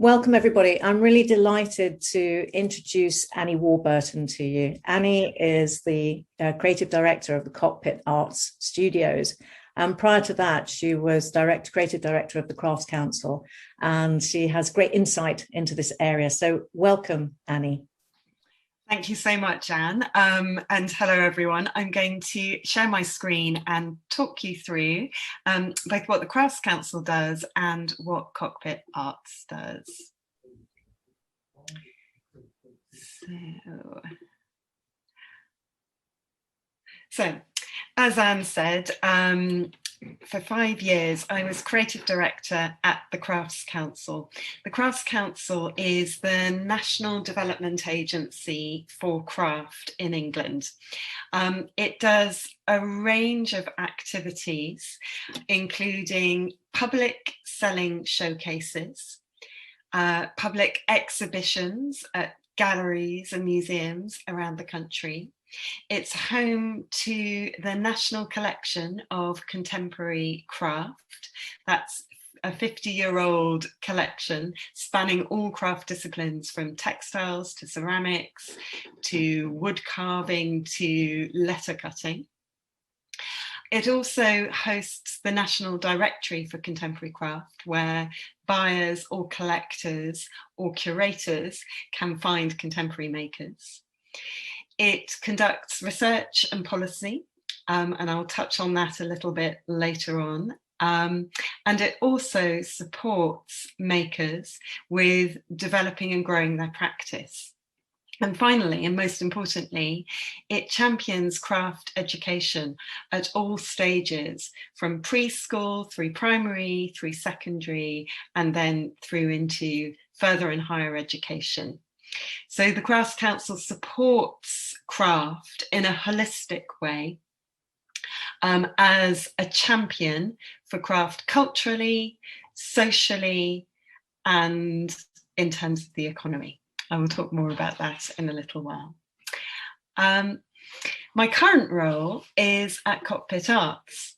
Welcome, everybody. I'm really delighted to introduce Annie Warburton to you. Annie is the creative director of the Cockpit Arts Studios. And prior to that, she was creative director of the Crafts Council, and she has great insight into this area. So welcome, Annie. Thank you so much, Anne. And hello, everyone. I'm going to share my screen and talk you through both what the Crafts Council does and what Cockpit Arts does. So as Anne said, for 5 years, I was creative director at the Crafts Council. The Crafts Council is the national development agency for craft in England. It does a range of activities, including public selling showcases, public exhibitions at galleries and museums around the country. It's home to the National Collection of Contemporary Craft. That's a 50-year-old collection spanning all craft disciplines, from textiles to ceramics, to wood carving, to letter cutting. It also hosts the National Directory for Contemporary Craft, where buyers or collectors or curators can find contemporary makers. It conducts research and policy, and I'll touch on that a little bit later on. And it also supports makers with developing and growing their practice. And finally, and most importantly, it champions craft education at all stages, from preschool through primary, through secondary, and then through into further and higher education. So the Crafts Council supports craft in a holistic way as a champion for craft culturally, socially, and in terms of the economy. I will talk more about that in a little while. My current role is at Cockpit Arts.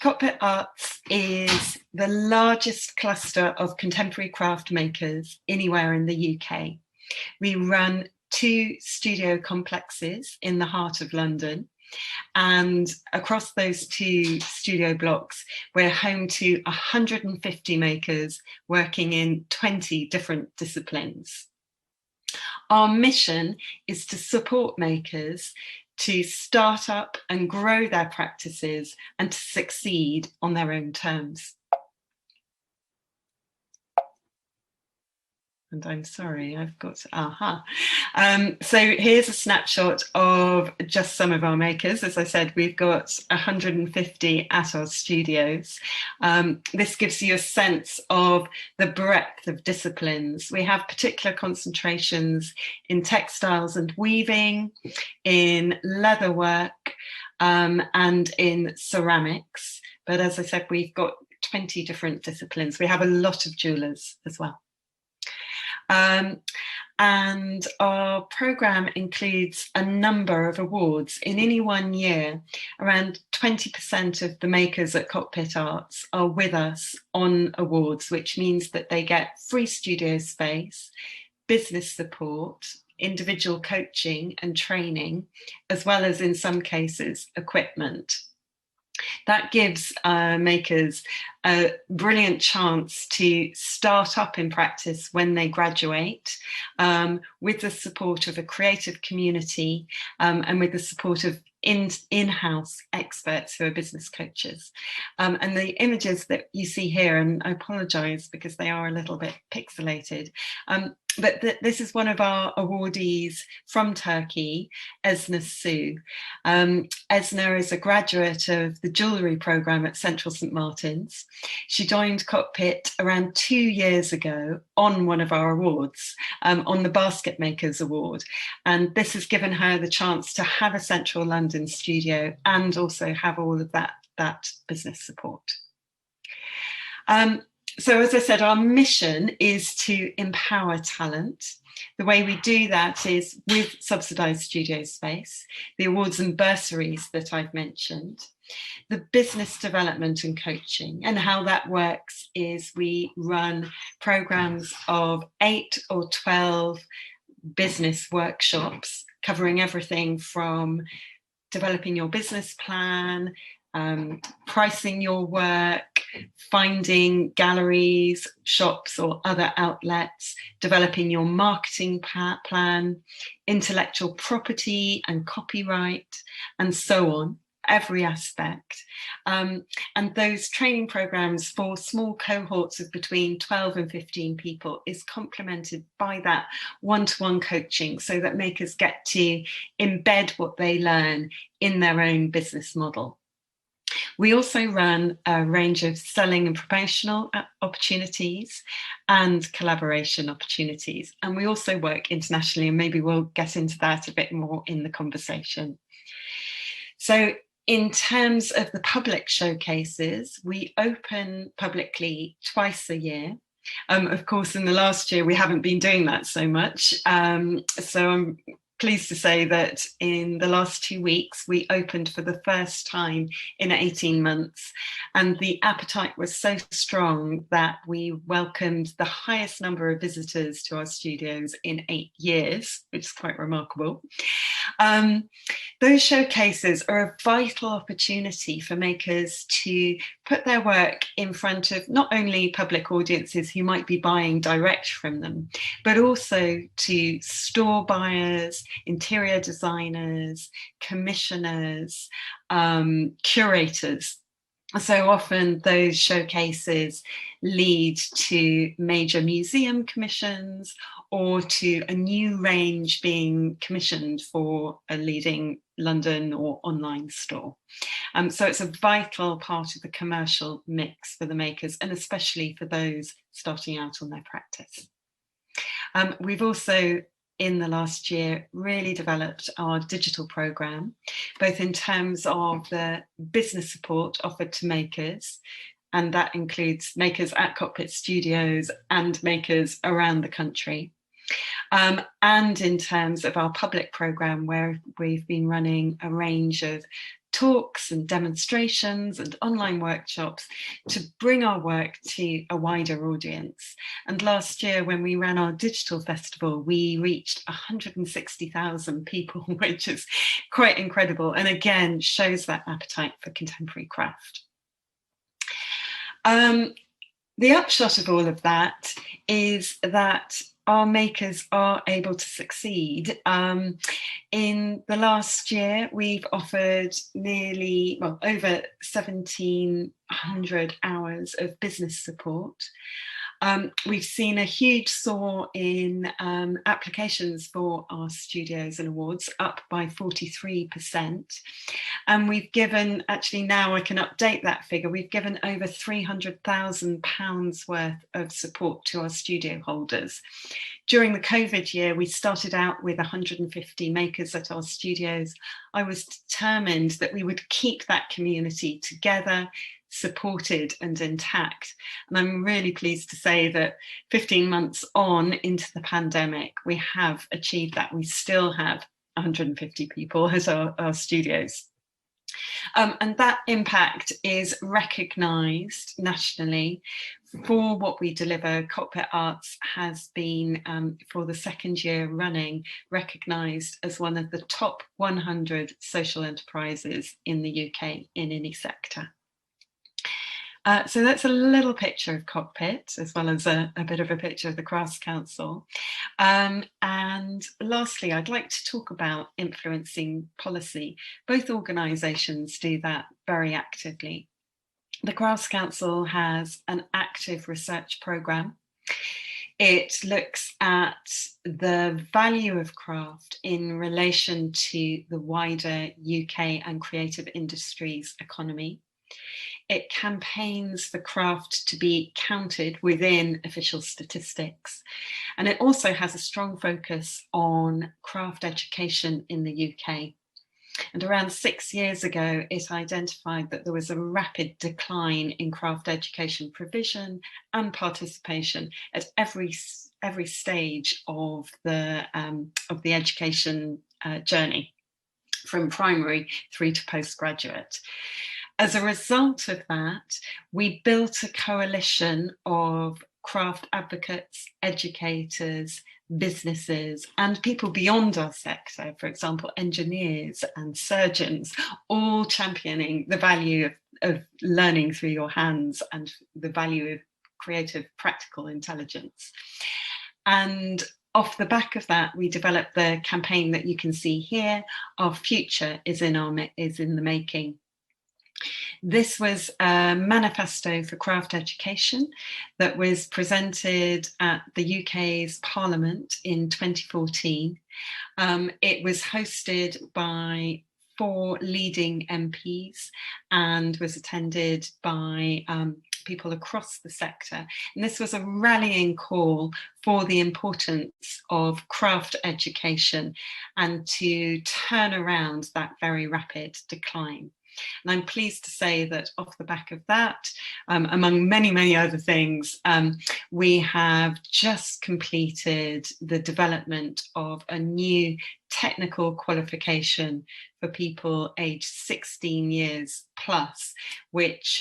Cockpit Arts is the largest cluster of contemporary craft makers anywhere in the UK. We run 2 studio complexes in the heart of London, and across those 2 studio blocks, we're home to 150 makers working in 20 different disciplines. Our mission is to support makers to start up and grow their practices and to succeed on their own terms. And I'm sorry, I've got, so here's a snapshot of just some of our makers. As I said, we've got 150 at our studios. This gives you a sense of the breadth of disciplines. We have particular concentrations in textiles and weaving, in leatherwork, and in ceramics. But as I said, we've got 20 different disciplines. We have a lot of jewellers as well. And our programme includes a number of awards. In any one year, around 20% of the makers at Cockpit Arts are with us on awards, which means that they get free studio space, business support, individual coaching and training, as well as, in some cases, equipment. That gives makers a brilliant chance to start up in practice when they graduate, with the support of a creative community, and with the support of in-house experts who are business coaches. And the images that you see here, and I apologise because they are a little bit pixelated, but this is one of our awardees from Turkey, Esna Su. Esna is a graduate of the jewellery programme at Central St Martin's. She joined Cockpit around 2 years ago on one of our awards, on the Basket Makers Award. And this has given her the chance to have a central London studio and also have all of that business support. So as I said, our mission is to empower talent. The way we do that is with subsidised studio space, the awards and bursaries that I've mentioned, the business development and coaching. And how that works is we run programmes of 8 or 12 business workshops covering everything from developing your business plan, pricing your work, finding galleries, shops or other outlets, developing your marketing plan, intellectual property and copyright, and so on, every aspect. And those training programs for small cohorts of between 12 and 15 people is complemented by that one-to-one coaching, so that makers get to embed what they learn in their own business model. We also run a range of selling and promotional opportunities and collaboration opportunities. And we also work internationally, and maybe we'll get into that a bit more in the conversation. So in terms of the public showcases, we open publicly twice a year. Of course, in the last year, we haven't been doing that so much. So I'm pleased to say that in the last 2 weeks, we opened for the first time in 18 months. And the appetite was so strong that we welcomed the highest number of visitors to our studios in 8 years, which is quite remarkable. Those showcases are a vital opportunity for makers to put their work in front of not only public audiences who might be buying direct from them, but also to store buyers, interior designers, commissioners, curators. So often those showcases lead to major museum commissions or to a new range being commissioned for a leading London or online store. So it's a vital part of the commercial mix for the makers, and especially for those starting out on their practice. We've also, in the last year, really developed our digital programme, both in terms of the business support offered to makers, and that includes makers at Cockpit Studios and makers around the country. And in terms of our public programme, where we've been running a range of talks and demonstrations and online workshops to bring our work to a wider audience. And last year, when we ran our digital festival, we reached 160,000 people, which is quite incredible, and again shows that appetite for contemporary craft. The upshot of all of that is that our makers are able to succeed. In the last year, we've offered over 1,700 hours of business support. We've seen a huge soar in applications for our studios and awards, up by 43%. And we've given, actually now I can update that figure, we've given over £300,000 worth of support to our studio holders. During the COVID year, we started out with 150 makers at our studios. I was determined that we would keep that community together, supported and intact. And I'm really pleased to say that 15 months on into the pandemic, we have achieved that. We still have 150 people at our studios. And that impact is recognised nationally for what we deliver. Cockpit Arts has been, for the second year running, recognised as one of the top 100 social enterprises in the UK in any sector. So that's a little picture of Cockpit, as well as a bit of a picture of the Crafts Council. And lastly, I'd like to talk about influencing policy. Both organisations do that very actively. The Crafts Council has an active research programme. It looks at the value of craft in relation to the wider UK and creative industries economy. It campaigns for craft to be counted within official statistics. And it also has a strong focus on craft education in the UK. And around 6 years ago, it identified that there was a rapid decline in craft education provision and participation at every stage of the education journey, from primary through to postgraduate. As a result of that, we built a coalition of craft advocates, educators, businesses, and people beyond our sector, for example, engineers and surgeons, all championing the value of learning through your hands and the value of creative, practical intelligence. And off the back of that, we developed the campaign that you can see here. Our future is in the making. This was a manifesto for craft education that was presented at the UK's Parliament in 2014. It was hosted by 4 leading MPs and was attended by people across the sector. And this was a rallying call for the importance of craft education and to turn around that very rapid decline. And I'm pleased to say that off the back of that, among many, many other things, we have just completed the development of a new technical qualification for people aged 16 years plus, which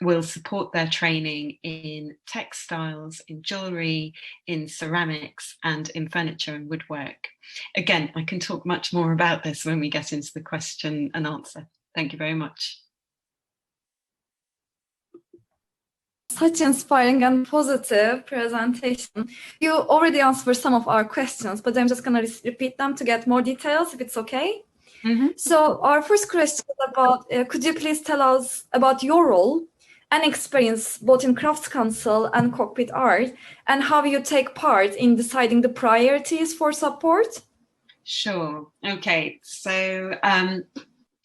will support their training in textiles, in jewellery, in ceramics, and in furniture and woodwork. Again, I can talk much more about this when we get into the question and answer. Thank you very much. Such inspiring and positive presentation. You already answered some of our questions, but I'm just going to repeat them to get more details, if it's okay. Mm-hmm. So our first question is about, could you please tell us about your role and experience both in Crafts Council and Cockpit Art, and how you take part in deciding the priorities for support? Sure. Okay. So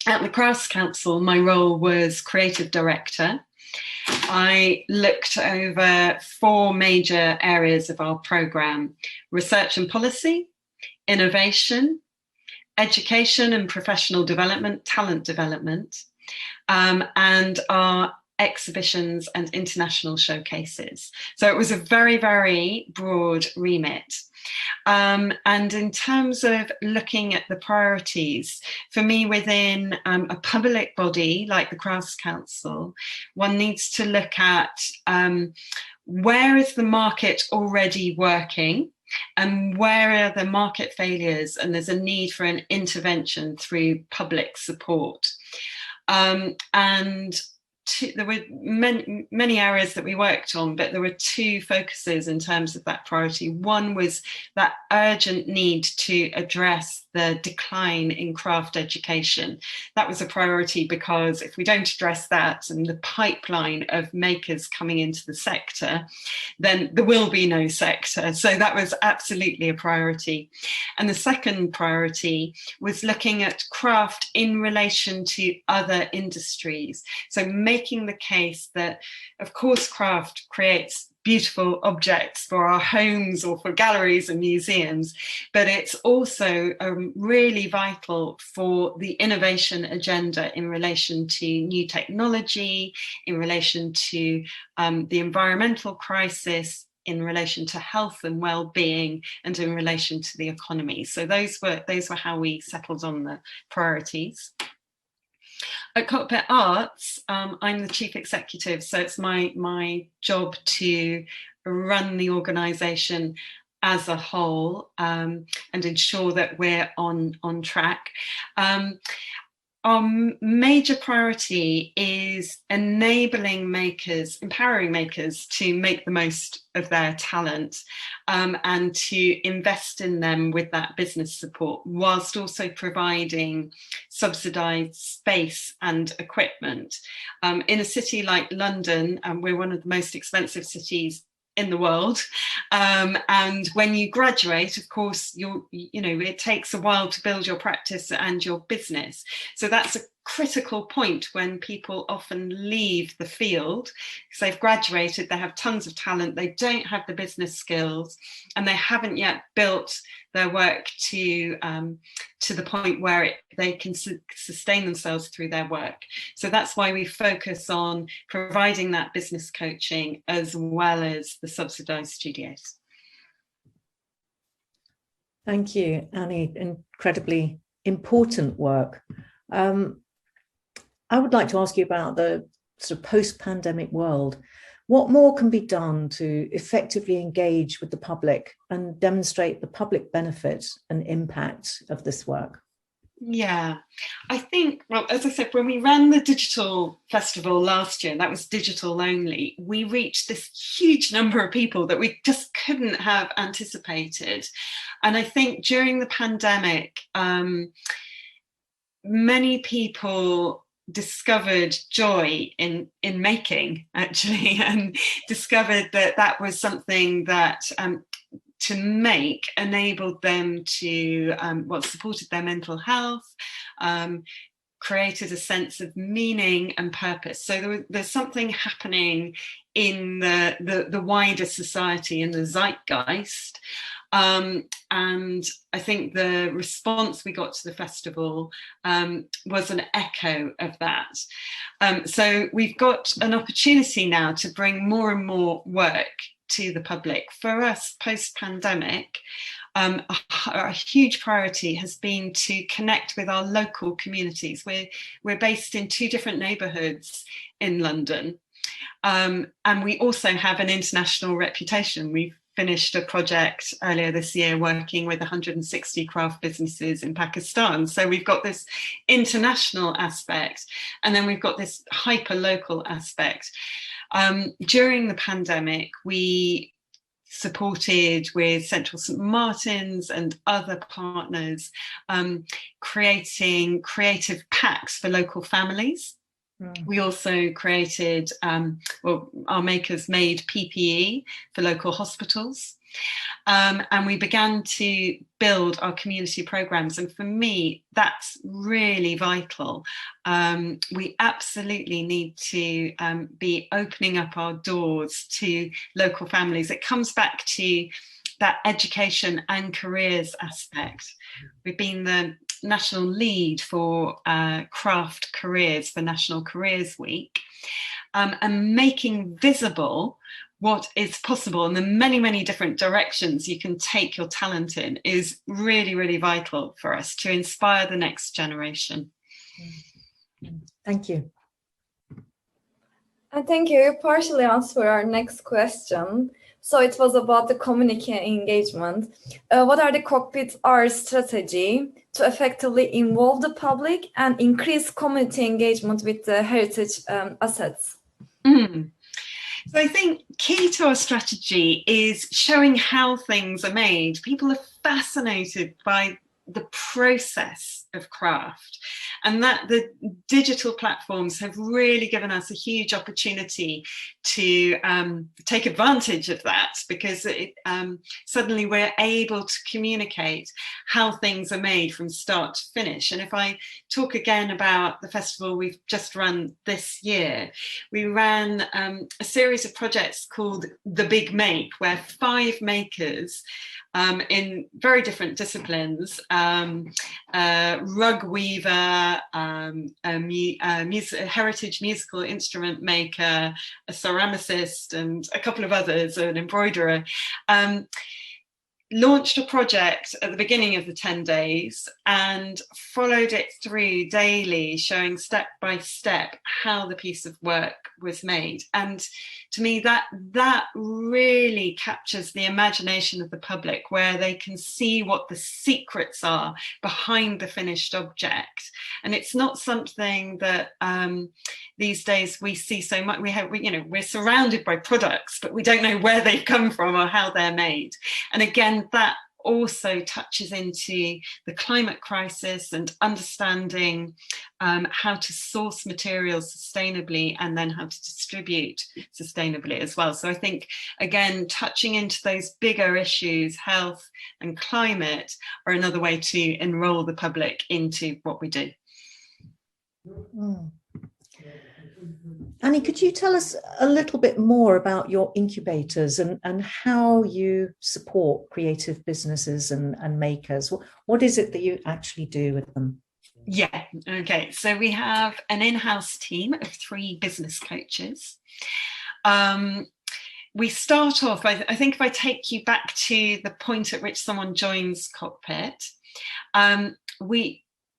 at the Crafts Council, my role was creative director. I looked over 4 major areas of our programme: research and policy, innovation, education and professional development, talent development, and our exhibitions and international showcases. So it was a very, very broad remit. And in terms of looking at the priorities, for me, within a public body like the Crafts Council, one needs to look at where is the market already working, and where are the market failures, and there's a need for an intervention through public support. There were many areas that we worked on, but there were 2 focuses in terms of that priority. One was that urgent need to address the decline in craft education. That was a priority because if we don't address that and the pipeline of makers coming into the sector, then there will be no sector. So that was absolutely a priority. And the second priority was looking at craft in relation to other industries. So making the case that, of course, craft creates beautiful objects for our homes or for galleries and museums, but it's also really vital for the innovation agenda in relation to new technology, in relation to the environmental crisis, in relation to health and well-being, and in relation to the economy. So those were how we settled on the priorities. At Cockpit Arts, I'm the chief executive, so it's my job to run the organisation as a whole and ensure that we're on track. Our major priority is enabling makers, empowering makers to make the most of their talent and to invest in them with that business support, whilst also providing subsidised space and equipment. In a city like London, we're one of the most expensive cities in the world, and when you graduate, of course, it takes a while to build your practice and your business. So that's a critical point when people often leave the field because they've graduated, they have tons of talent, they don't have the business skills, and they haven't yet built their work to the point where they can sustain themselves through their work. So that's why we focus on providing that business coaching as well as the subsidised studios. Thank you, Annie. Incredibly important work. I would like to ask you about the sort of post-pandemic world. What more can be done to effectively engage with the public and demonstrate the public benefit and impact of this work? Yeah, I think, well, as I said, when we ran the digital festival last year, that was digital only, we reached this huge number of people that we just couldn't have anticipated. And I think during the pandemic, many people discovered joy in making, actually, and discovered that that was something that to make enabled them to supported their mental health, created a sense of meaning and purpose. So there's something happening in the wider society, in the zeitgeist. And I think the response we got to the festival was an echo of that. So we've got an opportunity now to bring more and more work to the public. For us, post-pandemic, a huge priority has been to connect with our local communities. We're based in 2 different neighbourhoods in London, and we also have an international reputation. We've finished a project earlier this year working with 160 craft businesses in Pakistan. So we've got this international aspect, and then we've got this hyper-local aspect. During the pandemic, we supported with Central St Martin's and other partners, creating creative packs for local families. We also created, our makers made PPE for local hospitals. And we began to build our community programs. And for me, that's really vital. We absolutely need to be opening up our doors to local families. It comes back to that education and careers aspect. We've been the national lead for craft careers for National Careers Week, and making visible what is possible and the many, many different directions you can take your talent in is really, really vital for us to inspire the next generation. Thank you. And thank you. You partially answered our next question. So it was about the community engagement. What are the Cockpit Arts strategy to effectively involve the public and increase community engagement with the heritage assets? So I think key to our strategy is showing how things are made. People are fascinated by the process of craft, and that the digital platforms have really given us a huge opportunity to take advantage of that, because suddenly we're able to communicate how things are made from start to finish. And if I talk again about the festival we've just run this year, we ran a series of projects called The Big Make, where 5 makers in very different disciplines, rug weaver, a heritage musical instrument maker, a ceramicist, and a couple of others, an embroiderer, launched a project at the beginning of the 10 days and followed it through daily, showing step by step how the piece of work was made. And to me, that really captures the imagination of the public, where they can see what the secrets are behind the finished object. And it's not something that these days we see so much. We're surrounded by products, but we don't know where they've come from or how they're made. And again, that also touches into the climate crisis and understanding how to source materials sustainably and then how to distribute sustainably as well. So I think, again, touching into those bigger issues, health and climate, are another way to enroll the public into what we do. Mm. Annie, could you tell us a little bit more about your incubators and how you support creative businesses and makers? What is it that you actually do with them? Yeah, okay. So we have an in-house team of 3 business coaches. We start off, I think if I take you back to the point at which someone joins Cockpit,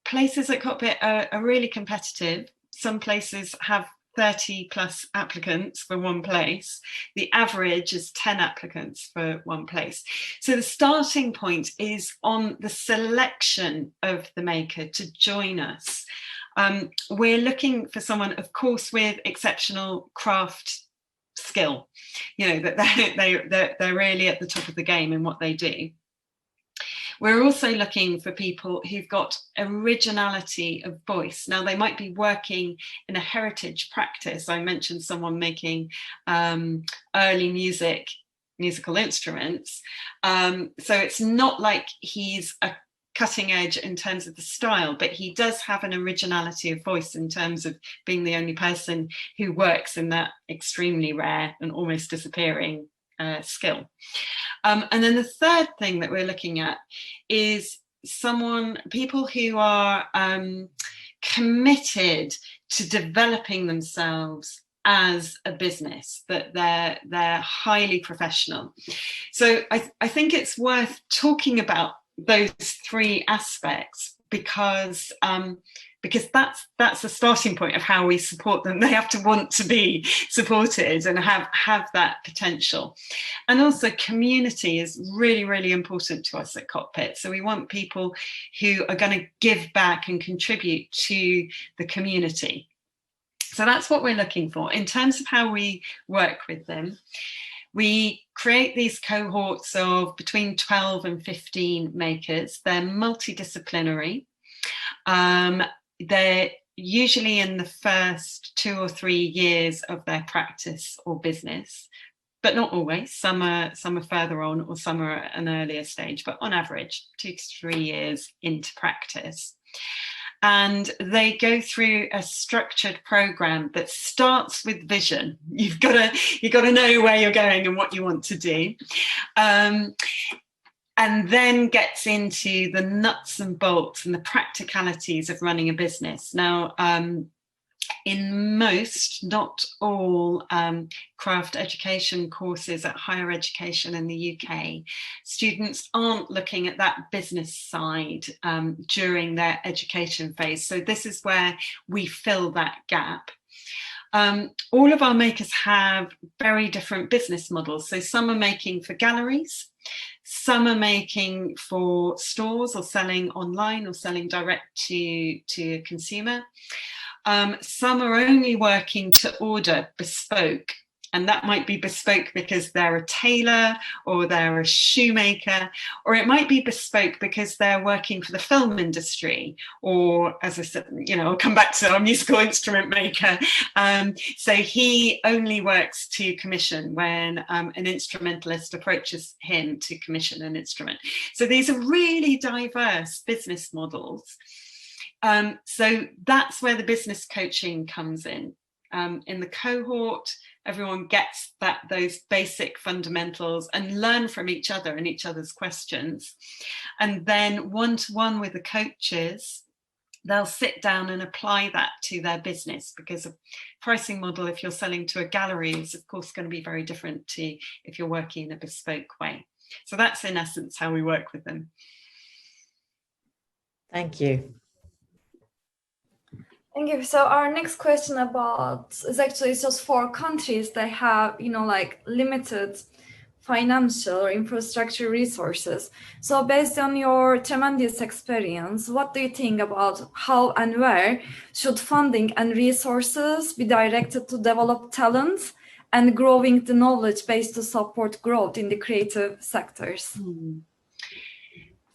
places at Cockpit are really competitive. Some places have 30 plus applicants for one place. The average is 10 applicants for one place. So the starting point is on the selection of the maker to join us. We're looking for someone, of course, with exceptional craft skill, that they're really at the top of the game in what they do. We're also looking for people who've got originality of voice. Now, they might be working in a heritage practice. I mentioned someone making early musical instruments. So it's not like he's a cutting edge in terms of the style, but he does have an originality of voice in terms of being the only person who works in that extremely rare and almost disappearing skill. And then the third thing that we're looking at is people who are committed to developing themselves as a business, that they're highly professional. So I think it's worth talking about those 3 aspects because that's the starting point of how we support them. They have to want to be supported and have that potential. And also community is really, really important to us at Cockpit. So we want people who are going to give back and contribute to the community. So that's what we're looking for. In terms of how we work with them, we create these cohorts of between 12 and 15 makers. They're multidisciplinary. They're usually in the first 2 or 3 years of their practice or business, but not always. Some are further on, or some are at an earlier stage, but on average 2 to 3 years into practice. And they go through a structured program that starts with vision. You've got to know where you're going and what you want to do. And then gets into the nuts and bolts and the practicalities of running a business. Now, in most, not all, craft education courses at higher education in the UK, students aren't looking at that business side during their education phase. So this is where we fill that gap. All of our makers have very different business models. So some are making for galleries, some are making for stores or selling online or selling direct to a consumer. Some are only working to order bespoke, and that might be bespoke because they're a tailor or they're a shoemaker, or it might be bespoke because they're working for the film industry, or, as I said, I'll come back to our musical instrument maker. So he only works to commission when an instrumentalist approaches him to commission an instrument. So these are really diverse business models. So that's where the business coaching comes in. In the cohort, everyone gets those basic fundamentals and learn from each other and each other's questions. And then one-to-one with the coaches, they'll sit down and apply that to their business, because a pricing model, if you're selling to a gallery, is of course going to be very different to if you're working in a bespoke way. So that's in essence how we work with them. Thank you. Thank you. So our next question is actually just for countries that have, limited financial or infrastructure resources. So based on your tremendous experience, what do you think about how and where should funding and resources be directed to develop talent and growing the knowledge base to support growth in the creative sectors?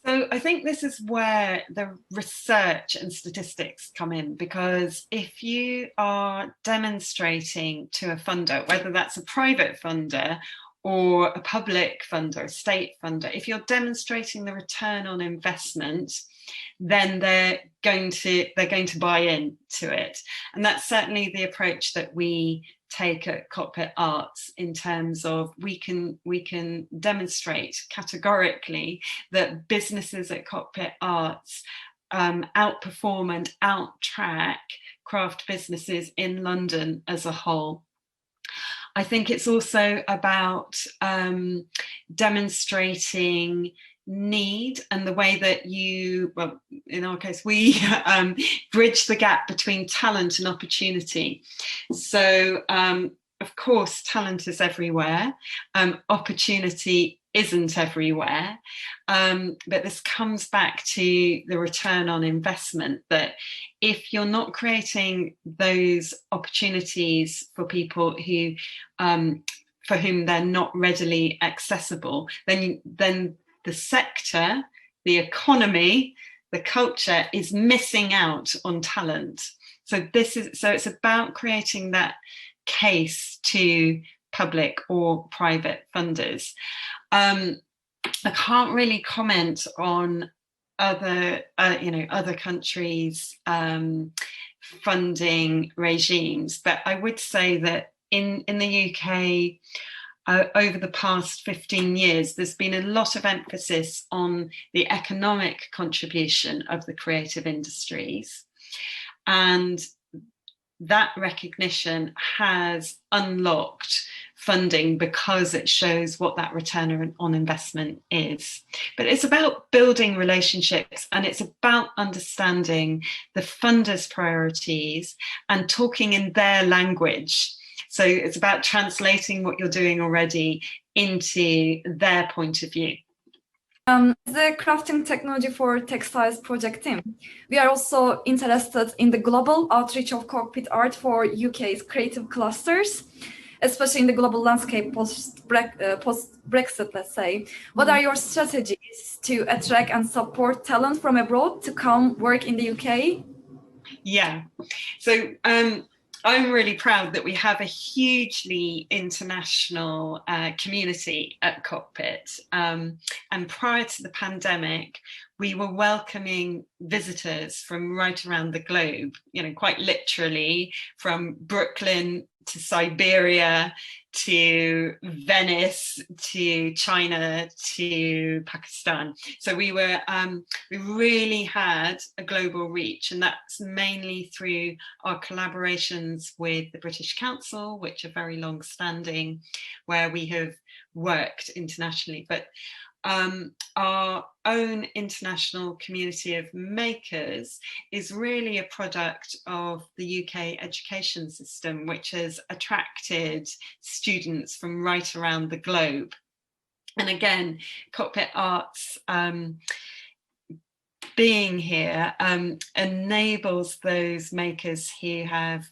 So I think this is where the research and statistics come in, because if you are demonstrating to a funder, whether that's a private funder or a public funder, a state funder, if you're demonstrating the return on investment, then they're going to buy into it. And that's certainly the approach that we take at Cockpit Arts, in terms of we can demonstrate categorically that businesses at Cockpit Arts outperform and outtrack craft businesses in London as a whole. I think it's also about demonstrating need, and the way that well, in our case, we bridge the gap between talent and opportunity. So, of course, talent is everywhere. Opportunity isn't everywhere. But this comes back to the return on investment, that if you're not creating those opportunities for people who, for whom they're not readily accessible, then the sector, the economy, the culture is missing out on talent. So it's about creating that case to public or private funders. I can't really comment on other countries' funding regimes, but I would say that in the UK, over the past 15 years, there's been a lot of emphasis on the economic contribution of the creative industries. And that recognition has unlocked funding because it shows what that return on investment is. But it's about building relationships, and it's about understanding the funders' priorities and talking in their language. So it's about translating what you're doing already into their point of view. The crafting technology for textiles project team, we are also interested in the global outreach of Cockpit Art for UK's creative clusters, especially in the global landscape post-Brexit, let's say. What are your strategies to attract and support talent from abroad to come work in the UK? Yeah, so I'm really proud that we have a hugely international community at Cockpit. And prior to the pandemic, we were welcoming visitors from right around the globe, quite literally from Brooklyn to Siberia, to Venice, to China, to Pakistan. So we really had a global reach, and that's mainly through our collaborations with the British Council, which are very long-standing, where we have worked internationally. But our own international community of makers is really a product of the UK education system, which has attracted students from right around the globe. And again, Cockpit Arts being here enables those makers who have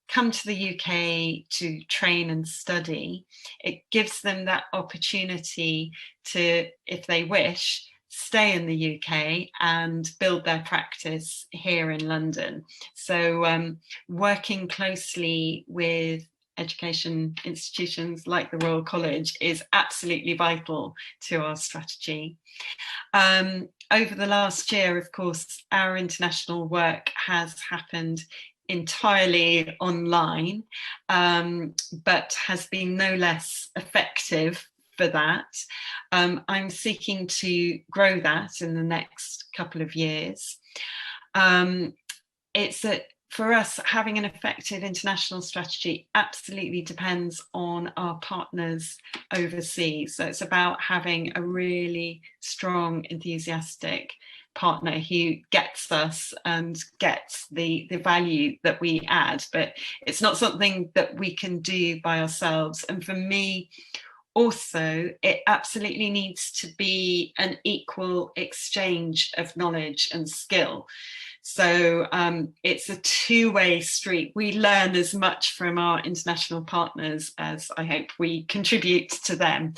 come to the UK to train and study. It gives them that opportunity to, if they wish, stay in the UK and build their practice here in London. So working closely with education institutions like the Royal College is absolutely vital to our strategy. Over the last year, of course, our international work has happened entirely online, but has been no less effective for that. I'm seeking to grow that in the next couple of years. For us, having an effective international strategy absolutely depends on our partners overseas. So it's about having a really strong, enthusiastic partner who gets us and gets the value that we add. But it's not something that we can do by ourselves. And for me, also, it absolutely needs to be an equal exchange of knowledge and skill. So it's a two-way street. We learn as much from our international partners as I hope we contribute to them.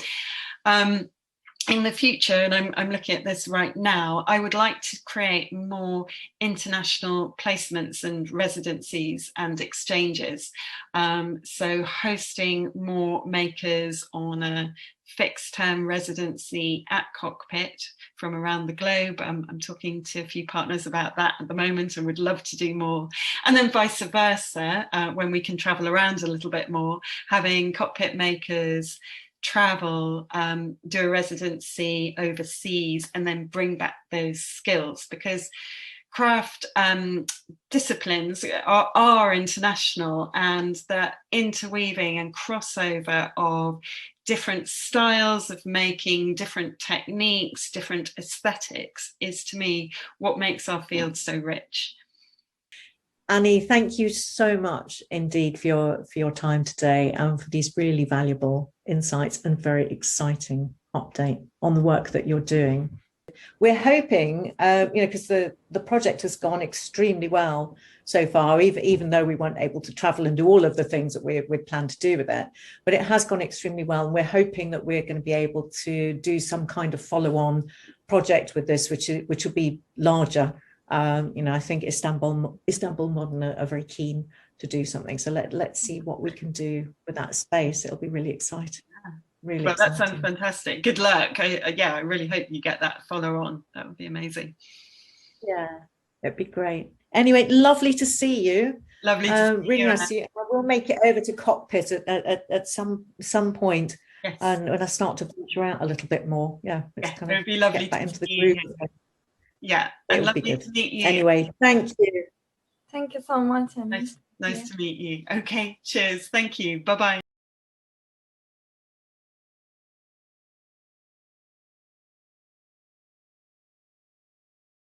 in the future, and I'm looking at this right now, I would like to create more international placements and residencies and exchanges. So hosting more makers on a fixed term residency at Cockpit from around the globe. I'm talking to a few partners about that at the moment and would love to do more. And then vice versa, when we can travel around a little bit more, having Cockpit makers travel, do a residency overseas, and then bring back those skills, because craft disciplines are international, and the interweaving and crossover of different styles of making, different techniques, different aesthetics is, to me, what makes our field so rich. Annie, thank you so much indeed for your time today and for these really valuable insights and very exciting update on the work that you're doing. We're hoping, because the project has gone extremely well so far, even though we weren't able to travel and do all of the things that we'd planned to do with it, but it has gone extremely well. And we're hoping that we're going to be able to do some kind of follow-on project with this, which will be larger. I think Istanbul Modern are very keen to do something. So let's see what we can do with that space. It'll be really exciting. Really well, exciting. That sounds fantastic. Good luck. I really hope you get that follow on. That would be amazing. Yeah, it'd be great. Anyway, lovely to see you. Lovely to see really you. Nice to see you. I will make it over to Cockpit at some point. Yes. And when I start to venture out a little bit more. Yeah, it would be lovely to into the see group. you. Yeah, and lovely to meet you. Anyway, thank you. Thank you so much. Nice to meet you. Okay, cheers. Thank you. Bye-bye.